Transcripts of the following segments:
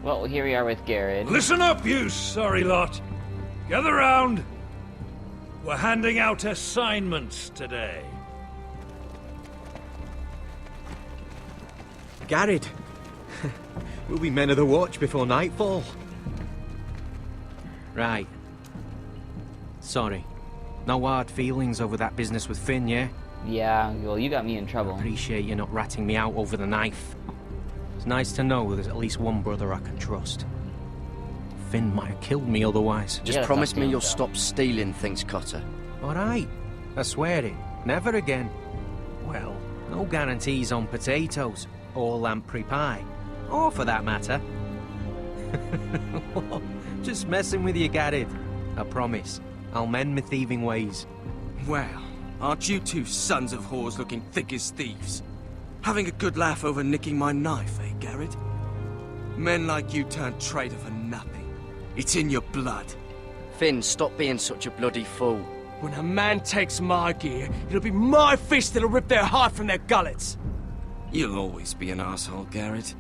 Well, here we are with Gared. Listen up, you sorry lot. Gather round. We're handing out assignments today. Gared. We'll be men of the watch before nightfall. Right. Sorry. No hard feelings over that business with Finn, yeah? Yeah, well, you got me in trouble. Appreciate you not ratting me out over the knife. It's nice to know there's at least one brother I can trust. Finn might have killed me otherwise. Just promise me you'll stop stealing things, Cotter. Alright. I swear it. Never again. Well, no guarantees on potatoes, or lamprey pie. Or for that matter. Just messing with you, Gared. I promise. I'll mend my thieving ways. Well, aren't you two sons of whores looking thick as thieves? Having a good laugh over nicking my knife, eh, Gared? Men like you turn traitor for nothing. It's in your blood. Finn, stop being such a bloody fool. When a man takes my gear, it'll be my fist that'll rip their heart from their gullets. You'll always be an asshole, Gared.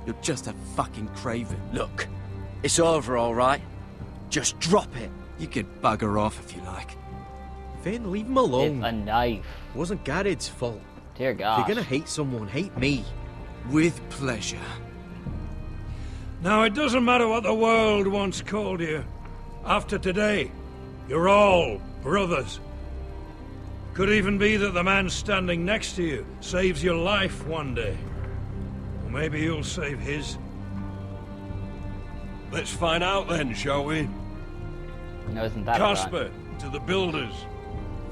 You're just a fucking craven. Look, it's over, all right? Just drop it. You could bugger off if you like. Finn, leave him alone. It's a knife. It wasn't Gared's fault. Dear God. If you're gonna hate someone, hate me. With pleasure. Now, it doesn't matter what the world once called you. After today, you're all brothers. Could even be that the man standing next to you saves your life one day. Or maybe you'll save his. Let's find out then, shall we? No, isn't that Casper to the builders.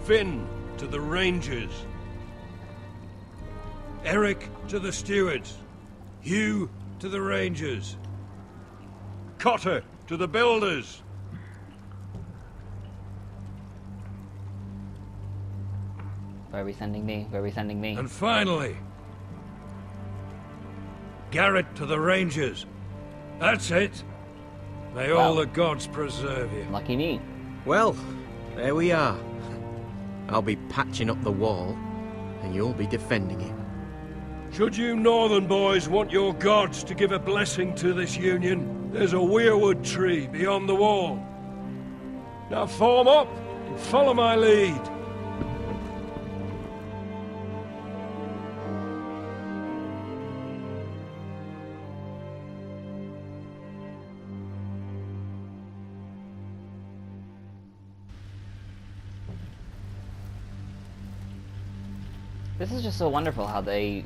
Finn to the rangers. Eric to the stewards. Hugh to the rangers. Cotter to the builders. Where are we sending me? Where are we sending me? And finally, Gared to the rangers. That's it. May all the gods preserve you. Lucky me. Well, there we are. I'll be patching up the wall, and you'll be defending it. Should you northern boys want your gods to give a blessing to this union, there's a weirwood tree beyond the wall. Now form up and follow my lead. This is just so wonderful how they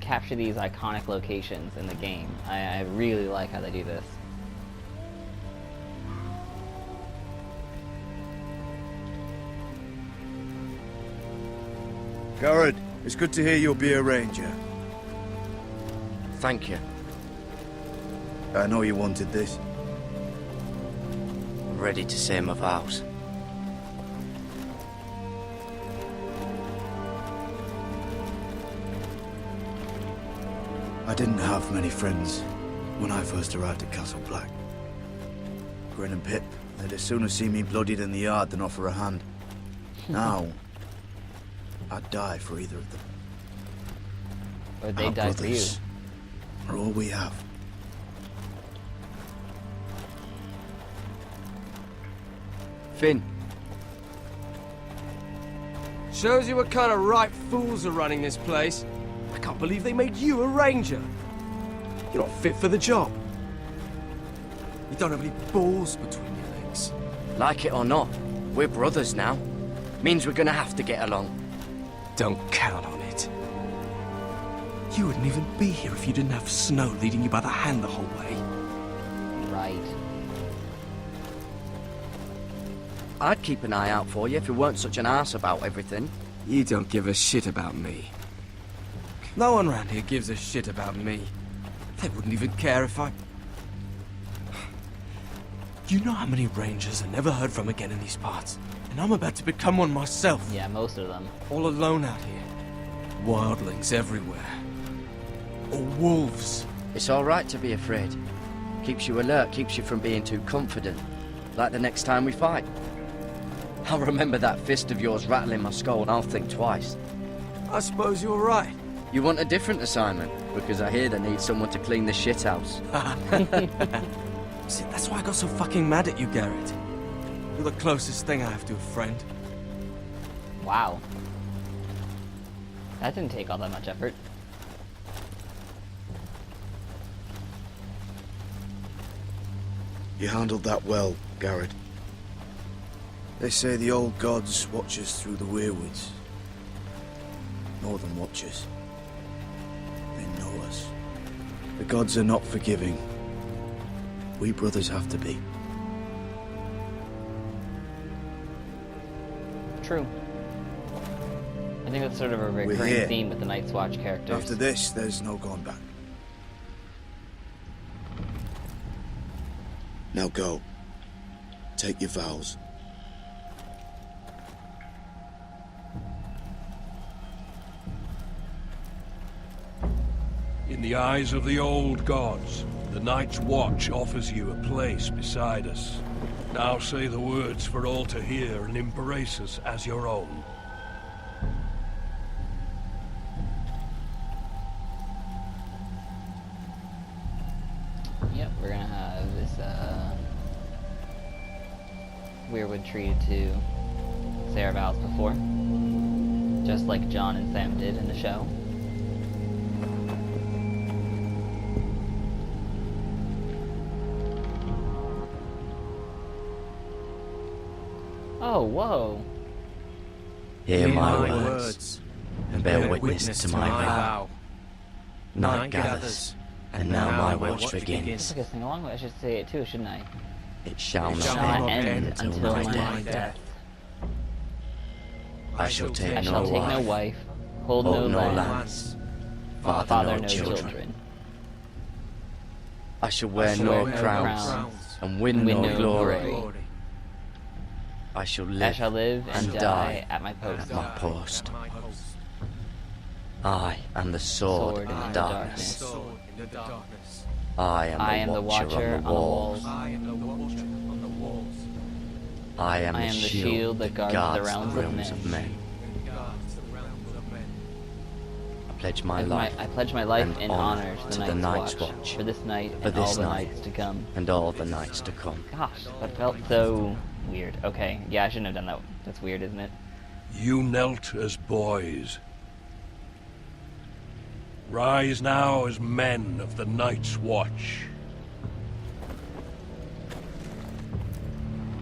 capture these iconic locations in the game. I really like how they do this. Gared, it's good to hear you'll be a ranger. Thank you. I know you wanted this. I'm ready to say my vows. I didn't have many friends when I first arrived at Castle Black. Grin and Pip, they'd as sooner see me bloodied in the yard than offer a hand. Now, I'd die for either of them. Or they Our die for you. brothers are all we have. Finn. Shows you what kind of ripe fools are running this place. I can't believe they made you a ranger. You're not fit for the job. You don't have any balls between your legs. Like it or not, we're brothers now. Means we're gonna have to get along. Don't count on it. You wouldn't even be here if you didn't have Snow leading you by the hand the whole way. Right. I'd keep an eye out for you if you weren't such an arse about everything. You don't give a shit about me. No one around here gives a shit about me. They wouldn't even care if I... You know how many rangers I never heard from again in these parts? And I'm about to become one myself. Yeah, most of them. All alone out here. Wildlings everywhere. Or wolves. It's all right to be afraid. Keeps you alert, keeps you from being too confident. Like the next time we fight. I'll remember that fist of yours rattling my skull and I'll think twice. I suppose you're right. You want a different assignment? Because I hear they need someone to clean the shithouse. See, that's why I got so fucking mad at you, Gared. You're the closest thing I have to a friend. Wow. That didn't take all that much effort. You handled that well, Gared. They say the old gods watch us through the weirwoods. More than watch us. They know us. The gods are not forgiving. We brothers have to be. True. I think that's sort of a here. recurring theme with the Night's Watch characters. After this, there's no going back. Now go. Take your vows. In the eyes of the old gods, the Night's Watch offers you a place beside us. Now say the words for all to hear and embrace us as your own. Yep, we're gonna have this Weirwood tree to say our vows before. Just like John and Sam did in the show. Oh, whoa. Hear my words, and bear witness to my vow. Night gathers, and now my watch begins. It's like a sing along, I should say it too, shouldn't I? It shall Shall not end end until my death. death. I shall take I shall no take no wife, wife, hold hold no no land, lands, father father no no children. children. I shall wear no crowns, and win win no no glory. glory. I shall I live shall live and and die die at my post. at my post. I am the sword Sword in the darkness. I I am the watcher on the walls. I am I am the shield that guards the realms of men. I pledge my And life I pledge my life and in honor honor to to the the Night's Night's Watch, Watch, for this night for and all this the night, nights to come. and all the nights to come. Gosh, that felt so weird. Okay, yeah, I shouldn't have done that. That's weird, isn't it? You knelt as boys. Rise now as men of the Night's Watch.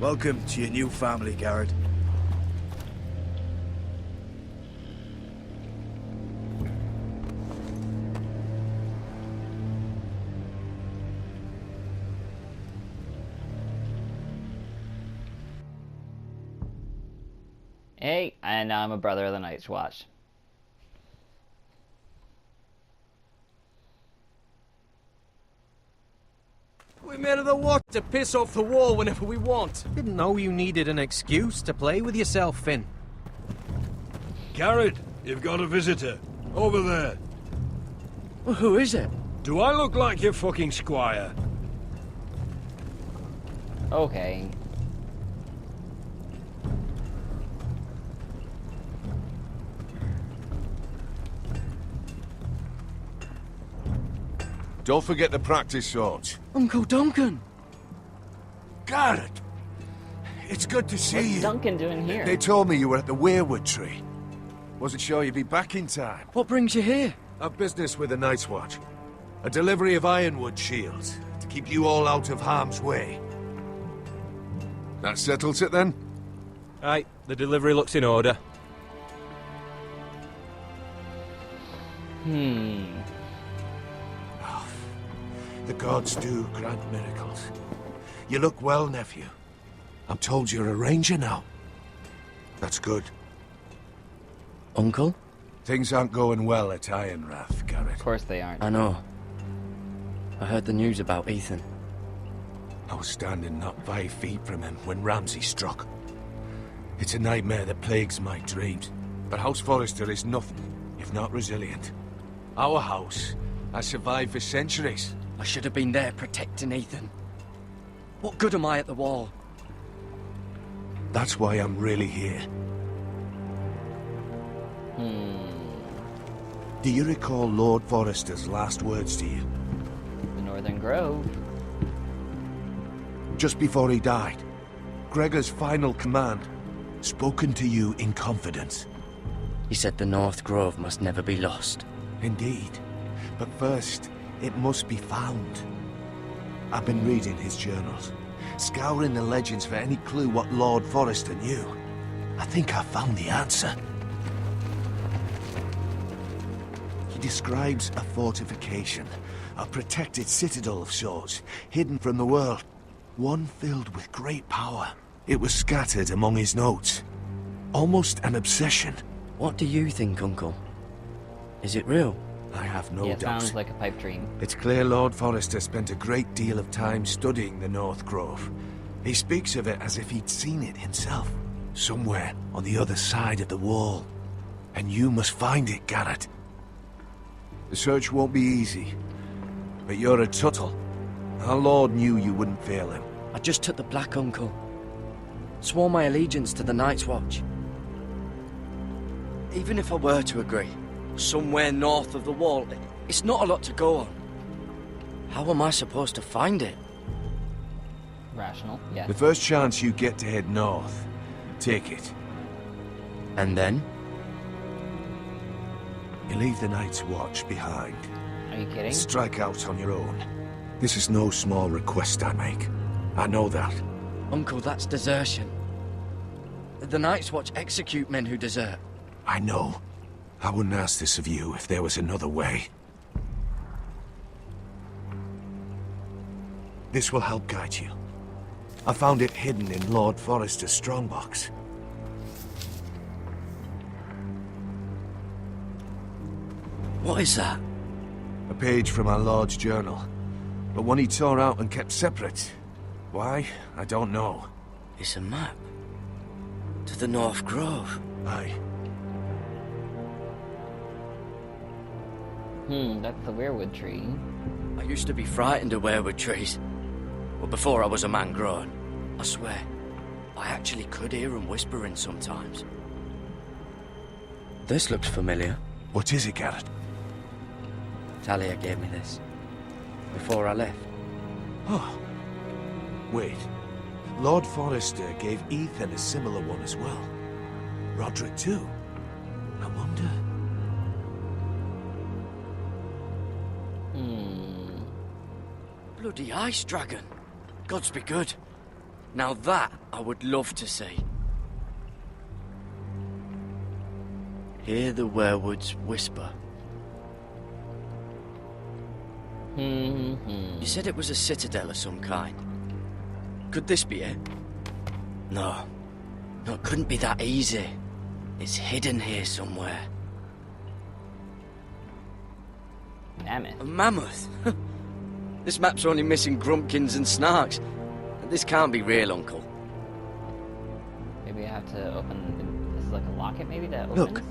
Welcome to your new family, Gared. Hey, and now I'm a brother of the Night's Watch. We're men of the watch to piss off the wall whenever we want. Didn't know you needed an excuse to play with yourself, Finn. Gared, you've got a visitor. Over there. Well, who is it? Do I look like your fucking squire? Okay. Don't forget the practice swords. Uncle Duncan! Gared! It's good to see What's you. Duncan doing here? They told me you were at the Weirwood tree. Wasn't sure you'd be back in time. What brings you here? I've business with the Night's Watch. A delivery of ironwood shields to keep you all out of harm's way. That settles it then? Aye, the delivery looks in order. The gods do grant miracles. You look well, nephew. I'm told you're a ranger now. That's good. Uncle? Things aren't going well at Ironrath, Gared. Of course they aren't. I know. I heard the news about Ethan. I was standing not 5 feet from him when Ramsay struck. It's a nightmare that plagues my dreams. But House Forrester is nothing if not resilient. Our house has survived for centuries. I should have been there protecting Ethan. What good am I at the wall? That's why I'm really here. Do you recall Lord Forrester's last words to you? The Northern Grove. Just before he died, Gregor's final command, spoken to you in confidence. He said the North Grove must never be lost. Indeed. But first, it must be found. I've been reading his journals, scouring the legends for any clue what Lord Forrester knew. I think I found the answer. He describes a fortification, a protected citadel of sorts, hidden from the world. One filled with great power. It was scattered among his notes. Almost an obsession. What do you think, Uncle? Is it real? I have no Yeah, doubt. sounds like a pipe dream. It's clear Lord Forrester spent a great deal of time studying the North Grove. He speaks of it as if he'd seen it himself. Somewhere on the other side of the wall. And you must find it, Gared. The search won't be easy. But you're a Tuttle. Our Lord knew you wouldn't fail him. I just took the black, Uncle. Swore my allegiance to the Night's Watch. Even if I were to agree, somewhere north of the wall, it's not a lot to go on. How am I supposed to find it? Rational, yeah. The first chance you get to head north, take it. And then? You leave the Night's Watch behind. Are you kidding? Strike out on your own. This is no small request I make. I know that. Uncle, that's desertion. The Night's Watch execute men who desert. I know. I wouldn't ask this of you if there was another way. This will help guide you. I found it hidden in Lord Forrester's strongbox. What is that? A page from our Lord's journal. But one he tore out and kept separate. Why? I don't know. It's a map. To the North Grove. Aye. That's the weirwood tree. I used to be frightened of weirwood trees. Well, before I was a man grown. I swear, I actually could hear them whispering sometimes. This looks familiar. What is it, Gared? Talia gave me this. Before I left. Oh. Wait. Lord Forrester gave Ethan a similar one as well. Roderick too. I wonder... Bloody ice dragon. Gods be good. Now that I would love to see. Hear the werewoods whisper. You said it was a citadel of some kind. Could this be it? No. No, it couldn't be that easy. It's hidden here somewhere. Mammoth. A mammoth? This map's only missing grumpkins and snarks. This can't be real, Uncle. Maybe I have to open... This is like a locket, maybe, that opens? Look.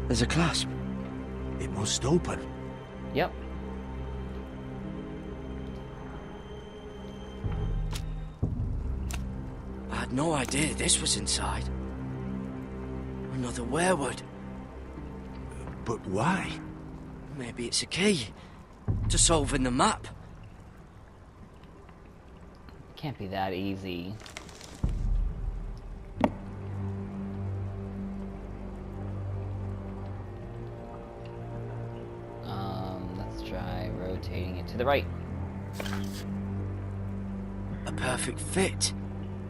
There's a clasp. It must open. Yep. I had no idea this was inside. Another werewood. But why? Maybe it's a key to solving the map. Can't be that easy. Let's try rotating it to the right. A perfect fit.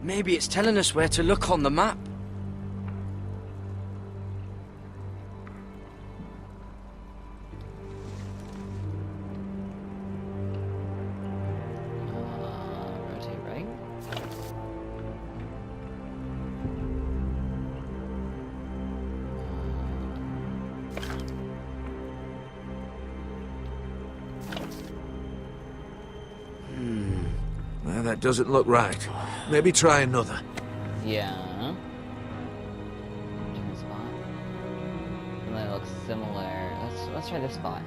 Maybe it's telling us where to look on the map. Rotate right. Well, that doesn't look right. Maybe try another. Yeah. Different spot. And that looks similar. Let's try this spot.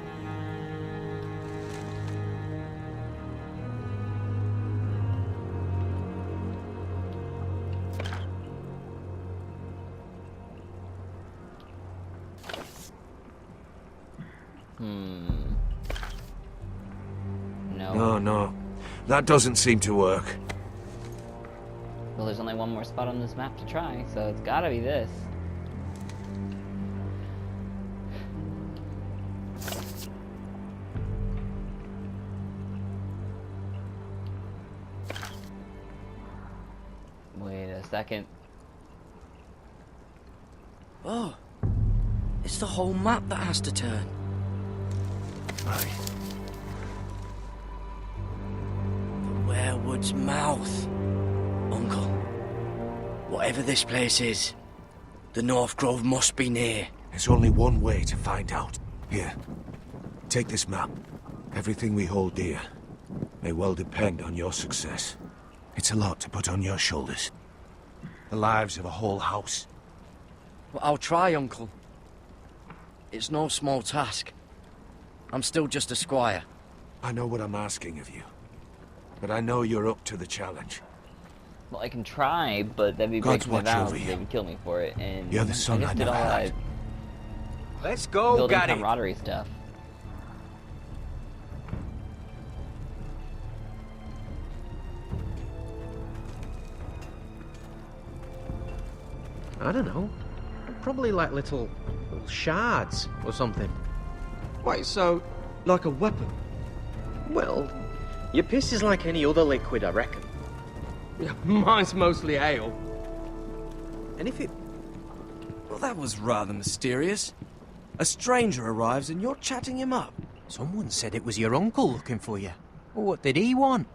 No. No. That doesn't seem to work. Well, there's only one more spot on this map to try, so it's gotta be this. Wait a second. Oh, it's the whole map that has to turn. Right. The Werewood's mouth. Uncle, whatever this place is, the North Grove must be near. There's only one way to find out. Here, take this map. Everything we hold dear may well depend on your success. It's a lot to put on your shoulders. The lives of a whole house. Well, I'll try, Uncle. It's no small task. I'm still just a squire. I know what I'm asking of you, but I know you're up to the challenge. Well, I can try, but that'd be God's breaking the watch vows. over They you. would kill me for it, and You're the son I I just did never all had. that Let's go, building Gared. camaraderie stuff. I don't know. Probably like little shards or something. Wait, so, like a weapon? Well, your piss is like any other liquid, I reckon. Yeah, mine's mostly ale. And if it... Well, that was rather mysterious. A stranger arrives and you're chatting him up. Someone said it was your uncle looking for you. Well, what did he want?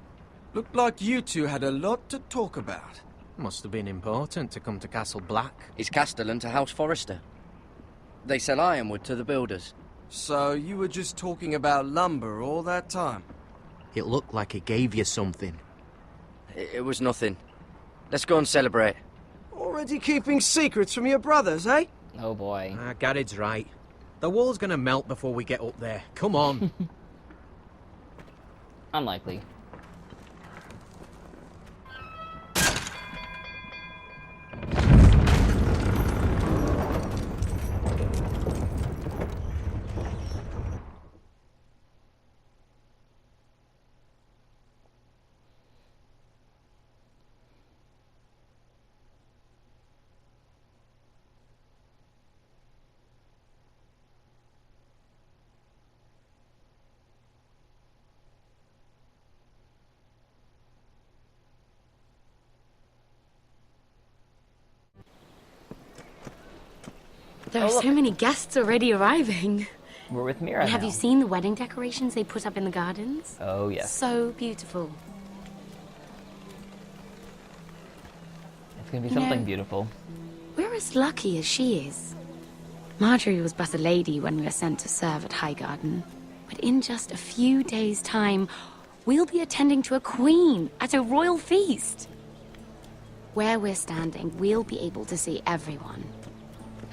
Looked like you two had a lot to talk about. Must have been important to come to Castle Black. It's Castellan to House Forrester. They sell ironwood to the builders. So you were just talking about lumber all that time? It looked like he gave you something. It was nothing. Let's go and celebrate. Already keeping secrets from your brothers, eh? Oh boy. Gared's right. The wall's gonna melt before we get up there. Come on. Unlikely. There are so many guests already arriving. We're with Mira And have now. you seen the wedding decorations they put up in the gardens? Oh yes. So beautiful. It's gonna be You something know- beautiful. We're as lucky as she is. Margaery was but a lady when we were sent to serve at Highgarden. But in just a few days' time, we'll be attending to a queen at a royal feast. Where we're standing, we'll be able to see everyone.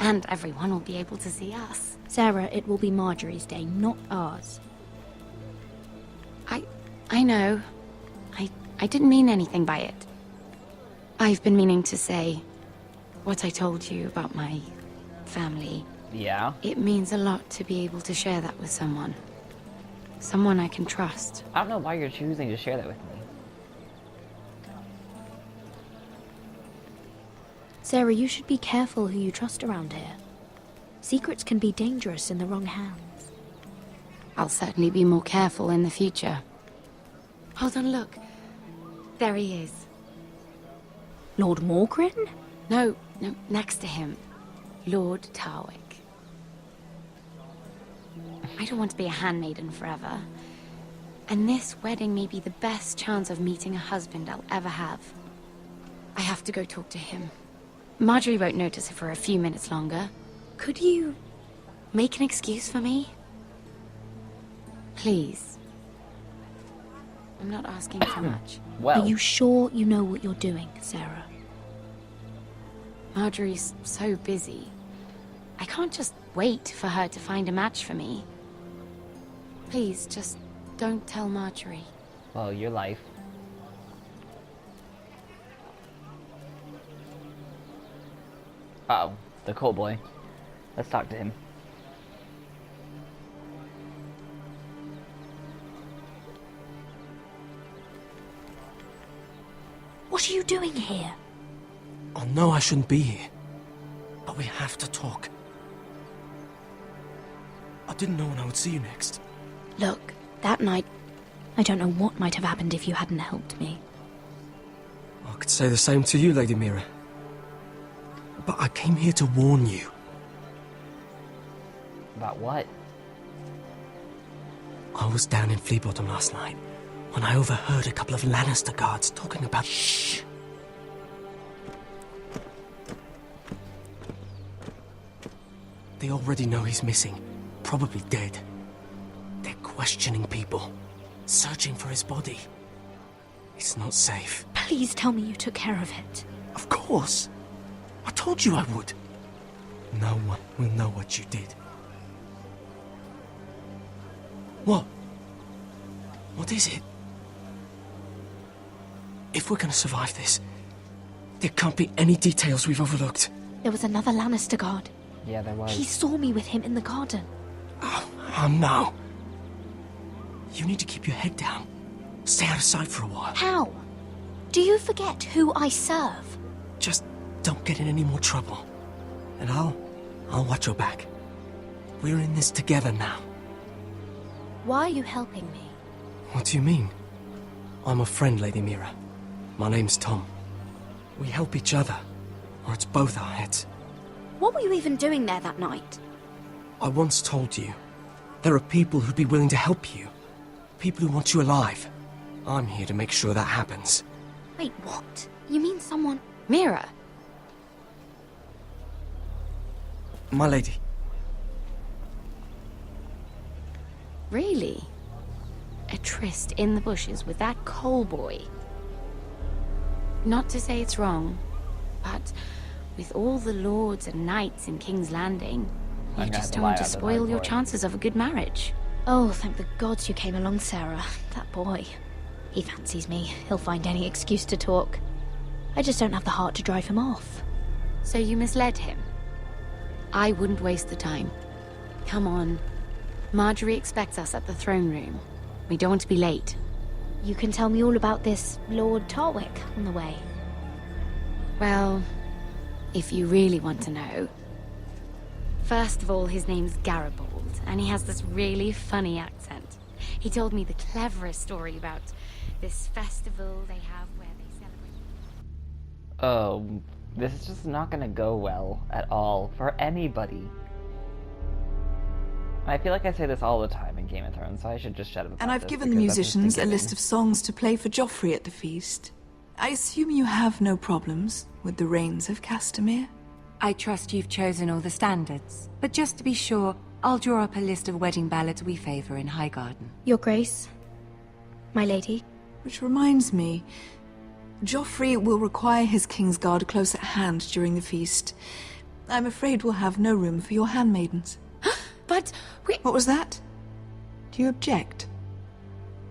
And everyone will be able to see us. Sarah, it will be Marjorie's day, not ours. I know. I didn't mean anything by it. I've been meaning to say what I told you about my family. Yeah. It means a lot to be able to share that with someone. Someone I can trust. I don't know why you're choosing to share that with me. Sarah, you should be careful who you trust around here. Secrets can be dangerous in the wrong hands. I'll certainly be more careful in the future. Hold on, look. There he is. Lord Morgrin? No, next to him. Lord Tarwick. I don't want to be a handmaiden forever. And this wedding may be the best chance of meeting a husband I'll ever have. I have to go talk to him. Margaery won't notice it for a few minutes longer. Could you make an excuse for me? Please. I'm not asking for much. Well. Are you sure you know what you're doing, Sarah? Marjorie's so busy. I can't just wait for her to find a match for me. Please, just don't tell Margaery. Well, your life. Uh-oh, the coal boy. Let's talk to him. What are you doing here? I know I shouldn't be here, but we have to talk. I didn't know when I would see you next. Look, that night, I don't know what might have happened if you hadn't helped me. I could say the same to you, Lady Mira. But I came here to warn you. About what? I was down in Fleabottom last night when I overheard a couple of Lannister guards talking about... Shh! They already know he's missing, probably dead. They're questioning people, searching for his body. It's not safe. Please tell me you took care of it. Of course! I told you I would. No one will know what you did. What? What is it? If we're gonna survive this, there can't be any details we've overlooked. There was another Lannister guard. Yeah, there was. He saw me with him in the garden. Oh no. You need to keep your head down. Stay out of sight for a while. How? Do you forget who I serve? Just don't get in any more trouble. And I'll watch your back. We're in this together now. Why are you helping me? What do you mean? I'm a friend, Lady Mira. My name's Tom. We help each other, or it's both our heads. What were you even doing there that night? I once told you, there are people who'd be willing to help you. People who want you alive. I'm here to make sure that happens. Wait, what? You mean someone... Mira! My lady. Really? A tryst in the bushes with that coal boy? Not to say it's wrong, but with all the lords and knights in King's Landing, you just don't want to spoil your chances of a good marriage. Oh, thank the gods you came along, Sarah. That boy. He fancies me. He'll find any excuse to talk. I just don't have the heart to drive him off. So you misled him? I wouldn't waste the time. Come on. Margaery expects us at the throne room. We don't want to be late. You can tell me all about this Lord Tarwick on the way. Well, if you really want to know. First of all, his name's Garibald, and he has this really funny accent. He told me the cleverest story about this festival they have where they celebrate... Oh, this is just not gonna go well at all for anybody. I feel like I say this all the time in Game of Thrones, so I should just shut up about And I've this given the because that's just musicians a given. list of songs to play for Joffrey at the feast. I assume you have no problems with the Rains of Castamere? I trust you've chosen all the standards, but just to be sure, I'll draw up a list of wedding ballads we favour in Highgarden. Your Grace, my lady. Which reminds me, Joffrey will require his Kingsguard close at hand during the feast. I'm afraid we'll have no room for your handmaidens. But we... What was that? Do you object?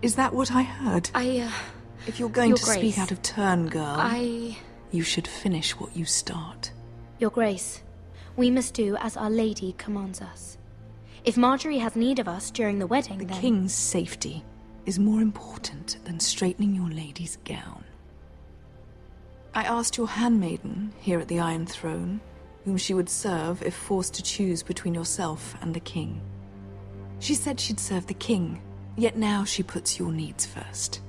Is that what I heard? If you're going Your to Grace, speak out of turn, girl, I... you should finish what you start. Your Grace, we must do as Our Lady commands us. If Margaery has need of us during the wedding, The then... king's safety is more important than straightening your lady's gown. I asked your handmaiden here at the Iron Throne whom she would serve if forced to choose between yourself and the king. She said she'd serve the king, yet now she puts your needs first.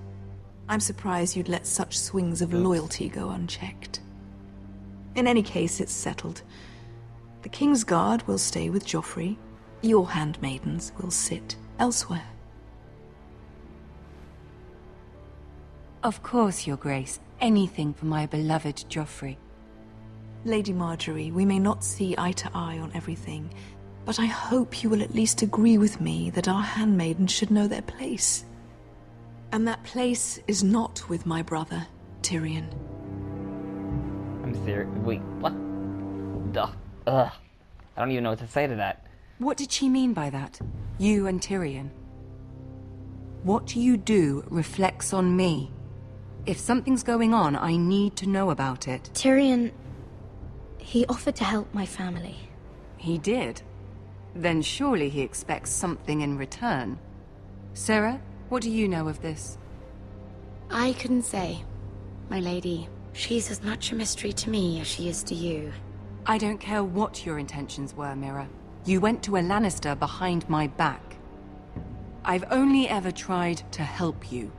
I'm surprised you'd let such swings of loyalty go unchecked. In any case, it's settled. The King's Guard will stay with Joffrey. Your handmaidens will sit elsewhere. Of course, Your Grace. Anything for my beloved Joffrey. Lady Margaery, we may not see eye to eye on everything, but I hope you will at least agree with me that our handmaidens should know their place. And that place is not with my brother, Tyrion. I'm serious. Wait, what? Duh. Ugh. I don't even know what to say to that. What did she mean by that? You and Tyrion? What you do reflects on me. If something's going on, I need to know about it. Tyrion... he offered to help my family. He did? Then surely he expects something in return. Sarah, what do you know of this? I couldn't say, my lady. She's as much a mystery to me as she is to you. I don't care what your intentions were, Mira. You went to a Lannister behind my back. I've only ever tried to help you.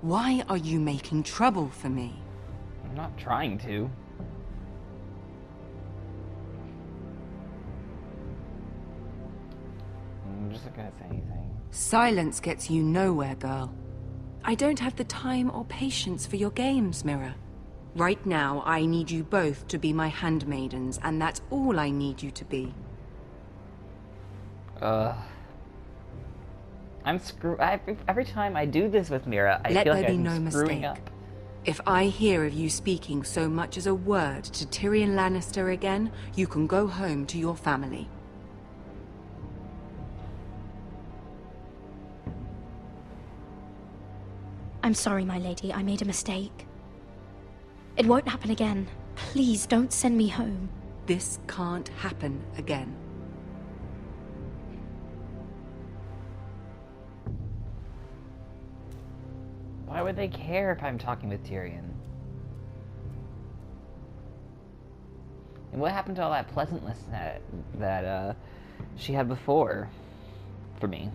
Why are you making trouble for me? I'm not trying to. I'm just not gonna say anything. Silence gets you nowhere, girl. I don't have the time or patience for your games, Mira. Right now, I need you both to be my handmaidens, and that's all I need you to be. I'm every time I do this with Mira, I feel like I'm screwing up. If I hear of you speaking so much as a word to Tyrion Lannister again, you can go home to your family. I'm sorry, my lady. I made a mistake. It won't happen again. Please don't send me home. This can't happen again. Why would they care if I'm talking with Tyrion? And what happened to all that pleasantness that she had before for me?